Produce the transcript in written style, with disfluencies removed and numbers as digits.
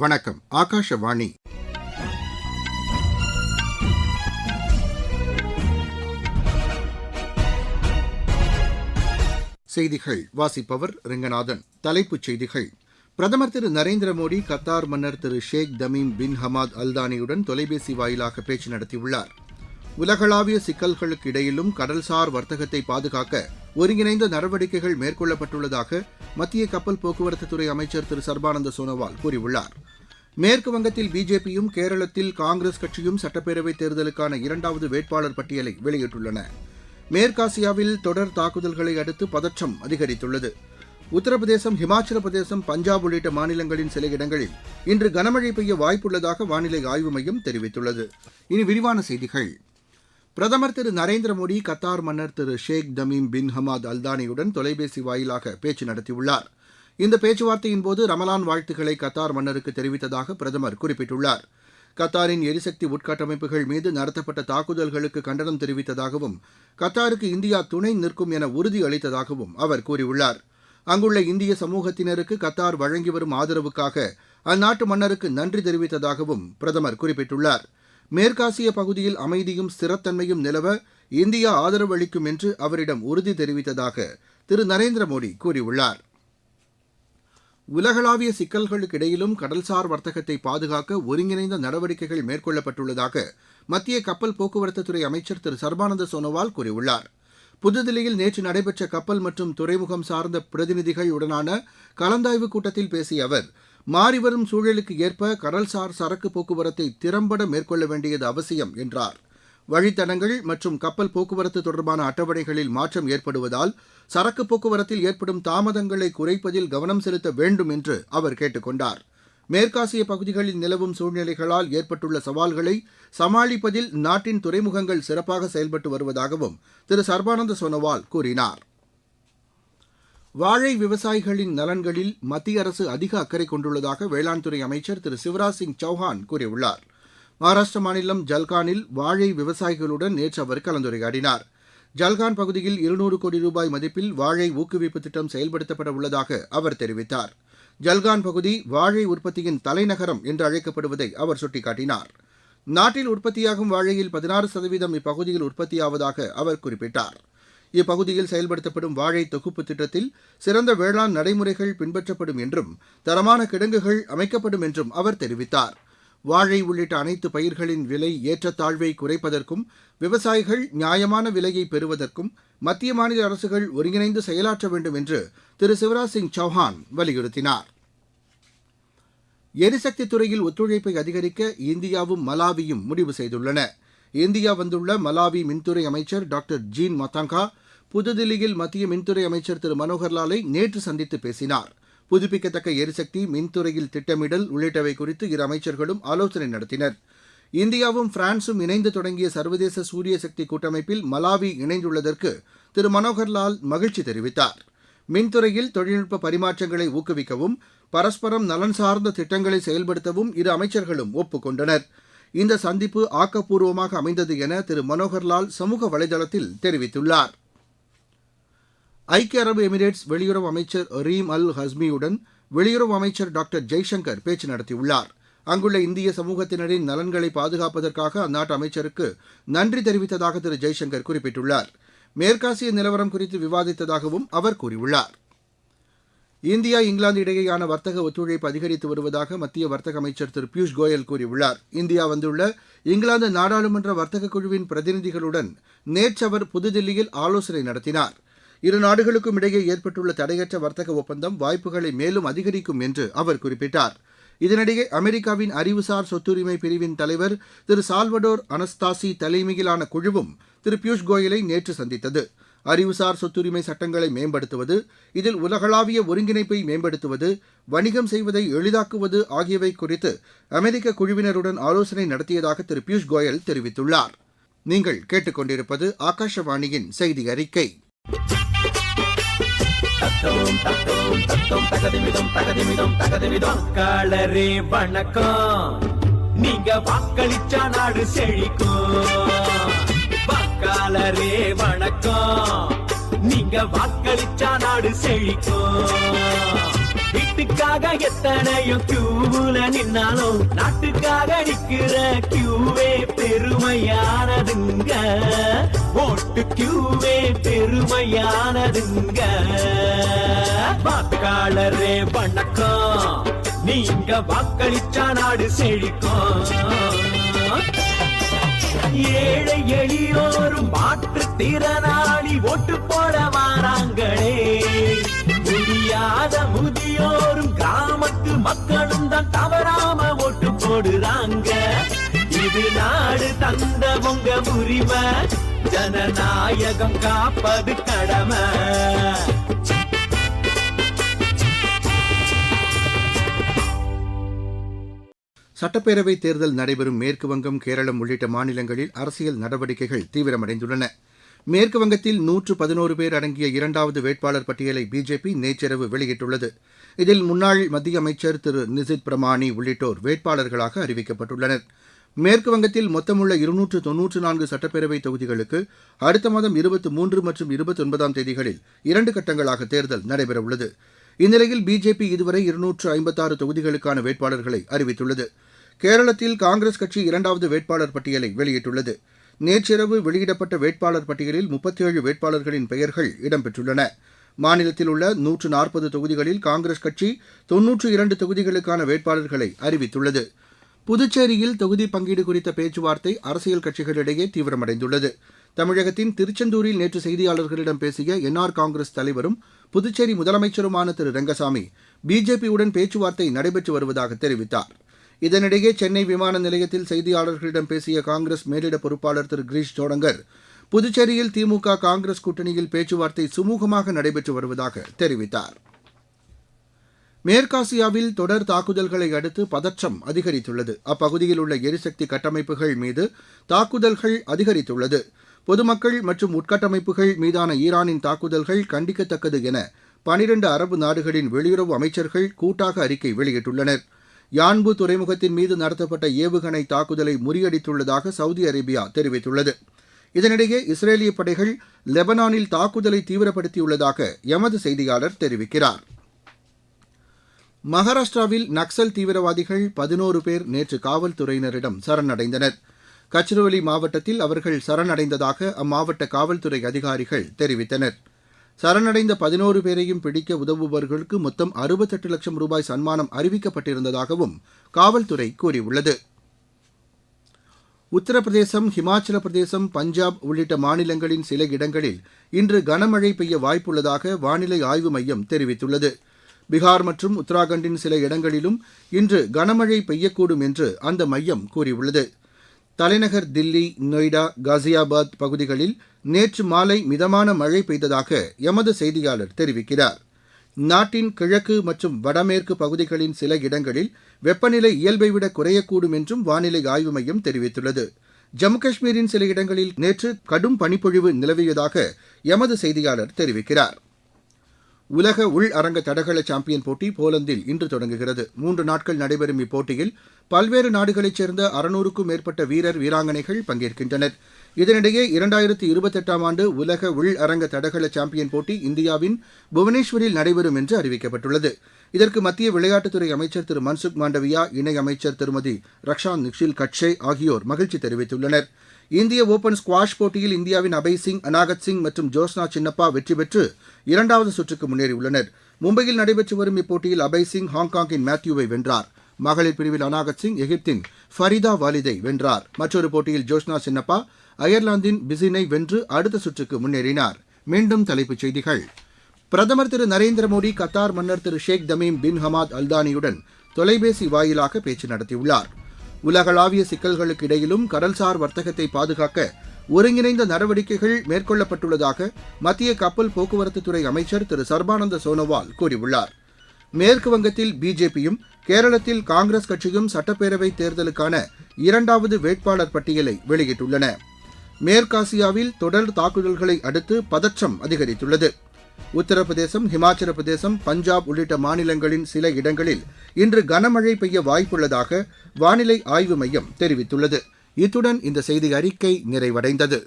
வணக்கம். ஆகாஷவாணி. செய்திகள் வாசிப்பவர் ரெங்கநாதன். தலைப்புச் செய்திகள். பிரதமர் திரு நரேந்திர மோடி கத்தார் மன்னர் திரு ஷேக் தமீம் பின் ஹமாத் அல்தானியுடன் தொலைபேசி வாயிலாக பேச்சு நடத்தியுள்ளார். உலகளாவிய சிக்கல்களுக்கு இடையிலும் கடல்சார் வர்த்தகத்தை பாதுகாக்க ஒருங்கிணைந்த நடவடிக்கைகள் மேற்கொள்ளப்பட்டுள்ளதாக மத்திய கப்பல் போக்குவரத்துத்துறை அமைச்சர் திரு சர்பானந்த சோனோவால் கூறியுள்ளார். மேற்கு வங்கத்தில் பிஜேபியும் கேரளத்தில் காங்கிரஸ் கட்சியும் சட்டப்பேரவைத் தேர்தலுக்கான இரண்டாவது வேட்பாளர் பட்டியலை வெளியிட்டுள்ளன. மேற்காசியாவில் தொடர் தாக்குதல்களை அடுத்து பதற்றம் அதிகரித்துள்ளது. உத்தரப்பிரதேசம், ஹிமாச்சல பிரதேசம், பஞ்சாப் உள்ளிட்ட மாநிலங்களின் சில இடங்களில் இன்று கனமழை பெய்ய வாய்ப்புள்ளதாக வானிலை ஆய்வு மையம் தெரிவித்துள்ளது. இனி விரிவான செய்திகள். பிரதமர் திரு நரேந்திர மோடி கத்தார் மன்னர் திரு ஷேக் தமீம் பின் ஹமாத் அல்தானியுடன் தொலைபேசி வாயிலாக பேச்சு நடத்தியுள்ளார். இந்த பேச்சுவார்த்தையின்போது ரமலான் வாழ்த்துக்களை கத்தார் மன்னருக்கு தெரிவித்ததாக பிரதமர் குறிப்பிட்டுள்ளார். கத்தாரின் எரிசக்தி உட்கட்டமைப்புகள் மீது நடத்தப்பட்ட தாக்குதல்களுக்கு கண்டனம் தெரிவித்ததாகவும் கத்தாருக்கு இந்தியா துணை நிற்கும் என உறுதி அளித்ததாகவும் அவர் கூறியுள்ளார். அங்குள்ள இந்திய சமூகத்தினருக்கு கத்தார் வழங்கி வரும் ஆதரவுக்காக அந்நாட்டு மன்னருக்கு நன்றி தெரிவித்ததாகவும் பிரதமர் குறிப்பிட்டுள்ளார். மேற்காசிய பகுதியில் அமைதியும் ஸ்திரத்தன்மையும் நிலவ இந்தியா ஆதரவு அளிக்கும் என்று அவரிடம் உறுதி தெரிவித்ததாக திரு நரேந்திர மோடி கூறியுள்ளார். உலகளாவிய சிக்கல்களுக்கு இடையிலும் கடல்சார் வர்த்தகத்தை பாதுகாக்க ஒருங்கிணைந்த நடவடிக்கைகள் மேற்கொள்ளப்பட்டுள்ளதாக மத்திய கப்பல் போக்குவரத்துத்துறை அமைச்சர் திரு சர்பானந்த சோனோவால் கூறியுள்ளார். புதுதில்லியில் நேற்று நடைபெற்ற கப்பல் மற்றும் துறைமுகம் சார்ந்த பிரதிநிதிகளுடனான கலந்தாய்வு கூட்டத்தில் பேசிய அவர், மாறிவரும் சூழலுக்கு ஏற்ப கடல்சார் சரக்கு போக்குவரத்தை திறம்பட மேற்கொள்ள வேண்டியது அவசியம் என்றார். வழித்தடங்கள் மற்றும் கப்பல் போக்குவரத்து தொடர்பான அட்டவணைகளில் மாற்றம் ஏற்படுவதால் சரக்கு போக்குவரத்தில் ஏற்படும் தாமதங்களை குறைப்பதில் கவனம் செலுத்த வேண்டும் என்று அவர் கேட்டுக் கொண்டார். மேற்காசிய பகுதிகளில் நிலவும் சூழ்நிலைகளால் ஏற்பட்டுள்ள சவால்களை சமாளிப்பதில் நாட்டின் துறைமுகங்கள் சிறப்பாக செயல்பட்டு வருவதாகவும் திரு சர்பானந்த சோனோவால் கூறினார். வாழை விவசாயிகளின் நலன்களில் மத்திய அரசு அதிக அக்கறை கொண்டுள்ளதாக வேளாண் துறை அமைச்சர் திரு சிவராஜ் சிங் சௌஹான் கூறியுள்ளார். மகாராஷ்டிர மாநிலம் ஜல்கானில் வாழை விவசாயிகளுடன் நேற்று அவர் கலந்துரையாடினார். ஜல்கான் பகுதியில் 200 கோடி ரூபாய் மதிப்பில் வாழை ஊக்குவிப்பு திட்டம் செயல்படுத்தப்பட உள்ளதாக அவர் தெரிவித்தார். ஜல்கான் பகுதி வாழை உற்பத்தியின் தலைநகரம் என்று அழைக்கப்படுவதை அவர் சுட்டிக்காட்டினார். நாட்டில் உற்பத்தியாகும் வாழையில் 16% இப்பகுதியில் உற்பத்தியாவதாக அவர் குறிப்பிட்டார். இப்பகுதியில் செயல்படுத்தப்படும் வாழை தொகுப்பு திட்டத்தில் சிறந்த வேளாண் நடைமுறைகள் பின்பற்றப்படும் என்றும் தரமான கிடங்குகள் அமைக்கப்படும் என்றும் அவர் தெரிவித்தார். வாழை உள்ளிட்ட அனைத்து பயிர்களின் விலை ஏற்றத்தாழ்வை குறைப்பதற்கும் விவசாயிகள் நியாயமான விலையை பெறுவதற்கும் மத்திய மாநில அரசுகள் ஒருங்கிணைந்து செயலாற்ற வேண்டும் என்று திரு சிவராஜ் சிங் சௌஹான் வலியுறுத்தினார். எரிசக்தி துறையில் ஒத்துழைப்பை அதிகரிக்க இந்தியாவும் மலாவியும் முடிவு செய்துள்ளன. இந்தியா வந்துள்ள மலாவி மின்துறை அமைச்சர் டாக்டர் ஜீன் மத்தாங்கா புதுதில்லியில் மத்திய மின்துறை அமைச்சர் திரு மனோகர்லாலை நேற்று சந்தித்து பேசினார். புதுப்பிக்கத்தக்க எரிசக்தி, மின்துறையில் திட்டமிடல் உள்ளிட்டவை குறித்து இரு அமைச்சர்களும் ஆலோசனை நடத்தினர். இந்தியாவும் பிரான்சும் இணைந்து தொடங்கிய சர்வதேச சூரிய சக்தி கூட்டமைப்பில் மலாவி இணைந்துள்ளதற்கு திரு மனோகர்லால் மகிழ்ச்சி தெரிவித்தார். மின்துறையில் தொழில்நுட்ப பரிமாற்றங்களை ஊக்குவிக்கவும் பரஸ்பரம் நலன் சார்ந்த திட்டங்களை செயல்படுத்தவும் இரு அமைச்சர்களும் ஒப்புக்கொண்டனர். இந்த சந்திப்பு ஆக்கப்பூர்வமாக அமைந்தது என திரு மனோகர்லால் சமூக வலைதளத்தில் தெரிவித்துள்ளார். ஐக்கிய அரபு எமிரேட்ஸ் வெளியுறவு அமைச்சர் ரீம் அல் ஹஸ்மியுடன் வெளியுறவு அமைச்சர் டாக்டர் ஜெய்சங்கர் பேச்சு நடத்தியுள்ளார். அங்குள்ள இந்திய சமூகத்தினரின் நலன்களை பாதுகாப்பதற்காக அந்நாட்டு அமைச்சருக்கு நன்றி தெரிவித்ததாக திரு ஜெய்சங்கர் குறிப்பிட்டுள்ளார். மேற்காசிய நிலவரம் குறித்து விவாதித்ததாகவும் அவர் கூறியுள்ளார். இந்தியா, இங்கிலாந்து இடையேயான வர்த்தக ஒத்துழைப்பு அதிகரித்து வருவதாக மத்திய வர்த்தக அமைச்சர் திரு பியூஷ் கோயல் கூறியுள்ளார். இந்தியா வந்துள்ள இங்கிலாந்து நாடாளுமன்ற வர்த்தக குழுவின் பிரதிநிதிகளுடன் நேற்று அவர் புதுதில்லியில் ஆலோசனை நடத்தினார். இரு நாடுகளுக்கும் இடையே ஏற்பட்டுள்ள தடையற்ற வர்த்தக ஒப்பந்தம் வாய்ப்புகளை மேலும் அதிகரிக்கும் என்று அவர் குறிப்பிட்டார். இதனிடையே அமெரிக்காவின் அறிவுசார் சொத்துரிமை பிரிவின் தலைவர் திரு சால்வடோர் அனஸ்தாசி தலைமையிலான குழுவும் திரு பியூஷ் கோயலை நேற்று சந்தித்தது. அறிவுசார் சொத்துரிமை சட்டங்களை மேம்படுத்துவது, இதில் உலகளாவிய ஒருங்கிணைப்பை மேம்படுத்துவது, வணிகம் செய்வதை எளிதாக்குவது ஆகியவை குறித்து அமெரிக்க குழுவினருடன் ஆலோசனை நடத்தியதாக திரு பியூஷ் கோயல் தெரிவித்துள்ளார். நீங்கள் கேட்டுக்கொண்டிருப்பது ஆகாஷவாணியின் செய்தி அறிக்கை. வாக்காளரே வணக்கம், நீங்க வாக்களிச்சா நாடு செழிக்கும். வாக்காளரே வணக்கம், நீங்க வாக்களிச்சா நாடு செழிக்கும். வீட்டுக்காக எத்தனையோ கியூவுல நின்னாலும் நாட்டுக்காக நிக்கிற கியூவே பெருமையானதுங்க. ஓட்டு கியூவே பெருமையானதுங்க. வாக்காளரே வணக்கம், நீங்க வாக்களிச்சா நாடு செழிக்கும். ஏழை எளியோரும் மாற்றுத்திறனாளி ஓட்டு போட வாராங்களே. முடியாத முதியோரும் கிராமத்து மக்களும் தான் தவறாம ஓட்டு போடுறாங்க. இது நாடு தந்த உங்க உரிமை, ஜனநாயகம் காப்பது கடமை. சட்டப்பேரவைத் தேர்தல் நடைபெறும் மேற்குவங்கம், கேரளம் உள்ளிட்ட மாநிலங்களில் அரசியல் நடவடிக்கைகள் தீவிரமடைந்துள்ளன. மேற்குவங்கத்தில் 111 பேர் அடங்கிய இரண்டாவது வேட்பாளர் பட்டியலை பிஜேபி நேற்றிரவு வெளியிட்டுள்ளது. இதில் முன்னாள் மத்திய அமைச்சர் திரு நிசித் பிரமாணி உள்ளிட்டோர் வேட்பாளர்களாக அறிவிக்கப்பட்டுள்ளனர். மேற்குவங்கத்தில் மொத்தமுள்ள 294 சட்டப்பேரவை தொகுதிகளுக்கு அடுத்த மாதம் 23 மற்றும் 29ஆம் தேதிகளில் 2 கட்டங்களாக தேர்தல் நடைபெறவுள்ளது. இந்நிலையில் பிஜேபி இதுவரை 256 தொகுதிகளுக்கான வேட்பாளர்களை அறிவித்துள்ளது. கேரளத்தில் காங்கிரஸ் கட்சி இரண்டாவது வேட்பாளர் பட்டியலை வெளியிட்டுள்ளது. நேற்றிரவு வெளியிடப்பட்ட வேட்பாளர் பட்டியலில் 37 வேட்பாளர்களின் பெயர்கள் இடம்பெற்றுள்ளன. மாநிலத்தில் உள்ள 140 தொகுதிகளில் காங்கிரஸ் கட்சி 92 தொகுதிகளுக்கான வேட்பாளர்களை அறிவித்துள்ளது. புதுச்சேரியில் தொகுதி பங்கீடு குறித்த பேச்சுவார்த்தை அரசியல் கட்சிகளிடையே தீவிரமடைந்துள்ளது. தமிழகத்தின் திருச்செந்தூரில் நேற்று செய்தியாளர்களிடம் பேசிய என்ஆர் காங்கிரஸ் தலைவரும் புதுச்சேரி முதலமைச்சருமான திரு ரங்கசாமி பிஜேபியுடன் பேச்சுவார்த்தை நடைபெற்று வருவதாக தெரிவித்தார். இதனிடையே சென்னை விமான நிலையத்தில் செய்தியாளர்களிடம் பேசிய காங்கிரஸ் மேலிட பொறுப்பாளர் திரு கிரீஷ் சோடங்கர் புதுச்சேரியில் திமுக காங்கிரஸ் கூட்டணியில் பேச்சுவார்த்தை சுமூகமாக நடைபெற்று வருவதாக தெரிவித்தார். மேற்காசியாவில் தொடர் தாக்குதல்களை அடுத்து பதற்றம் அதிகரித்துள்ளது. அப்பகுதியில் உள்ள எரிசக்தி கட்டமைப்புகள் மீது தாக்குதல்கள் அதிகரித்துள்ளது. பொதுமக்கள் மற்றும் உட்கட்டமைப்புகள் மீதான ஈரானின் தாக்குதல்கள் கண்டிக்கத்தக்கது என 12 அரபு நாடுகளின் வெளியுறவு அமைச்சர்கள் கூட்டாக அறிக்கை வெளியிட்டுள்ளனர். யான்பு துறைமுகத்தின் மீது நடத்தப்பட்ட ஏவுகணை தாக்குதலை முறியடித்துள்ளதாக சவுதி அரேபியா தெரிவித்துள்ளது. இதனிடையே இஸ்ரேலிய படைகள் லெபனானில் தாக்குதலை தீவிரப்படுத்தியுள்ளதாக எமது செய்தியாளர் தெரிவிக்கிறார். மகாராஷ்டிராவில் நக்சல் தீவிரவாதிகள் 11 பேர் நேற்று காவல்துறையினரிடம் சரணடைந்தனர். கச்ரோலி மாவட்டத்தில் அவர்கள் சரணடைந்ததாக அம்மாவட்ட காவல்துறை அதிகாரிகள் தெரிவித்தனர். சரணடைந்த 11 பேரையும் பிடிக்க உதவுபவர்களுக்கு மொத்தம் 68 லட்சம் ரூபாய் சன்மானம் அறிவிக்கப்பட்டிருந்ததாகவும் காவல்துறை கூறியுள்ளது. உத்தரப்பிரதேசம், ஹிமாச்சல பிரதேசம், பஞ்சாப் உள்ளிட்ட மாநிலங்களின் சில இடங்களில் இன்று கனமழை பெய்ய வாய்ப்புள்ளதாக வானிலை ஆய்வு மையம் தெரிவித்துள்ளது. பீகார் மற்றும் உத்தராகண்டின் சில இடங்களிலும் இன்று கனமழை பெய்யக்கூடும் என்று அந்த மையம் கூறியுள்ளது. தலைநகர் தில்லி, நொய்டா, காசியாபாத் பகுதிகளில் நேற்று மாலை மிதமான மழை பெய்ததாக எமது செய்தியாளர் தெரிவிக்கிறார். நாட்டின் கிழக்கு மற்றும் வடமேற்கு பகுதிகளின் சில இடங்களில் வெப்பநிலை இயல்பை விட குறையக்கூடும் என்றும் வானிலை ஆய்வு மையம் தெரிவித்துள்ளது. ஜம்மு காஷ்மீரின் சில இடங்களில் நேற்று கடும் பனிப்பொழிவு நிலவியதாக எமது செய்தியாளர் தெரிவிக்கிறார். உலக உள் அரங்க தடகள சாம்பியன் போட்டி போலந்தில் இன்று தொடங்குகிறது. 3 நாட்கள் நடைபெறும் இப்போட்டியில் பல்வேறு நாடுகளைச் சேர்ந்த 600க்கும் மேற்பட்ட வீரர் வீராங்கனைகள் பங்கேற்கின்றனர். இதனிடையே 2028ஆம் ஆண்டு உலக உள் அரங்க தடகள சாம்பியன் போட்டி இந்தியாவின் புவனேஸ்வரில் நடைபெறும் என்று அறிவிக்கப்பட்டுள்ளது. இதற்கு மத்திய விளையாட்டுத்துறை அமைச்சர் திரு மன்சுக் மாண்டவியா, இணையமைச்சர் திருமதி ரக்ஷான் நிஷில் கட்சே ஆகியோர் மகிழ்ச்சி தெரிவித்துள்ளனர். இந்திய ஓபன் ஸ்குவாஷ் போட்டியில் இந்தியாவின் அபய் சிங், அனாகத் சிங் மற்றும் ஜோஸ்னா சின்னப்பா வெற்றி பெற்று 2வது சுற்றுக்கு முன்னேறியுள்ளனர். மும்பையில் நடைபெற்று வரும் இப்போட்டியில் அபய் சிங் ஹாங்காங்கின் மேத்யூவை வென்றார். மகளிர் பிரிவில் அனாகத் சிங் எகிப்தின் ஃபரிதா வாலிதை வென்றார். மற்றொரு போட்டியில் ஜோஸ்னா சின்னப்பா அயர்லாந்தின் பிசினை வென்று அடுத்த சுற்றுக்கு முன்னேறினார். மீண்டும் தலைப்புச் செய்திகள். பிரதமர் திரு நரேந்திர மோடி கத்தார் மன்னர் திரு ஷேக் தமீம் பின் ஹமாத் அல்தானியுடன் தொலைபேசி வாயிலாக பேச்சு நடத்தியுள்ளார். உலகளாவிய சிக்கல்களுக்கு இடையிலும் கடல்சார் வர்த்தகத்தை பாதுகாக்க ஒருங்கிணைந்த நடவடிக்கைகள் மேற்கொள்ளப்பட்டுள்ளதாக மத்திய கப்பல் போக்குவரத்துத்துறை அமைச்சர் திரு சர்பானந்த சோனோவால் கூறியுள்ளார். மேற்கு வங்கத்தில் பிஜேபியும் கேரளத்தில் காங்கிரஸ் கட்சியும் சட்டப்பேரவைத் தேர்தலுக்கான 2வது வேட்பாளர் பட்டியலை வெளியிட்டுள்ளன. மேற்காசியாவில் தொடர் தாக்குதல்களை அடுத்து பதற்றம் அதிகரித்துள்ளது. உத்தரப்பிரதேசம், ஹிமாச்சல பிரதேசம், பஞ்சாப் உள்ளிட்ட மாநிலங்களின் சில இடங்களில் இன்று கனமழை பெய்ய வாய்ப்புள்ளதாக வானிலை ஆய்வு மையம் தெரிவித்துள்ளது. இத்துடன் இந்த செய்தி அறிக்கை நிறைவடைந்தது.